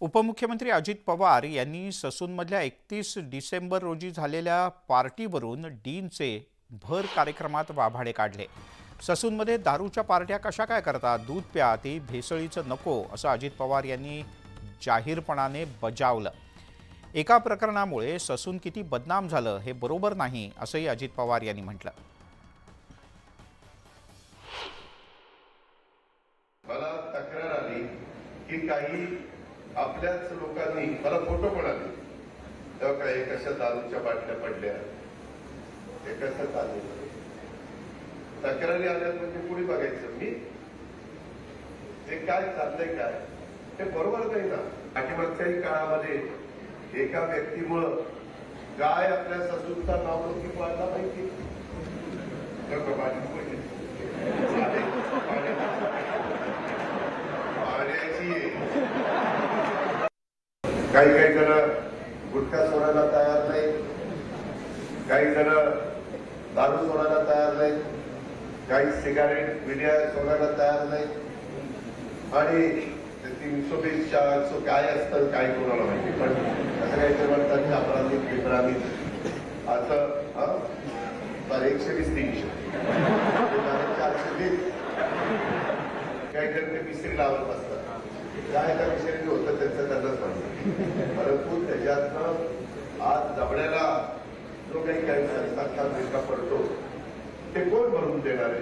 उपमुख्यमंत्री अजित पवार यांनी ससूनमधल्या 31 डिसेंबर रोजी झालेल्या पार्टीवरून डीनचे भर कार्यक्रमात वाभाडे काढले। ससूनमध्ये दारूच्या पार्ट्या कशा काय करतात, दूध प्या, ते भेसळीचं नको असं अजित पवार यांनी जाहीरपणाने बजावलं। एका प्रकरणामुळे ससून किती बदनाम झालं हे बरोबर नाही असंही अजित पवार यांनी म्हटलं। मला तक्रार आली की काही आपल्याच लोकांनी मला फोटो पण आले, तेव्हा काय कशा दारूच्या बाटल्या पडल्या, हे कसं चाललं, तक्रारी आल्या म्हणजे पुढे बघायचं मी ते काय चाललंय काय ते बरोबर नाही ना। पाठीमागच्याही काळामध्ये एका व्यक्तीमुळं काय आपल्या ससूनचा नावलौकिक वाढला माहिती, काही काही जण गुटखा सोडायला तयार नाही, काही जण दारू सोडायला तयार नाही, काही सिगारेट बिड्या सोडायला तयार नाही, आणि 320 काय असतं काय कोणाला माहिती, पण असं काही म्हणतात अपराधिक विपराधिक असं 120 300 420 काही जण ते मिस्त्री लावत असतात, काय त्या विषयाने होतं त्यांचं त्यांनाच म्हणतात। परंतु त्याच्यातनं आज जबड्याला जो काही संस्थांचा धक्का पडतो ते कोण भरून देणार आहे?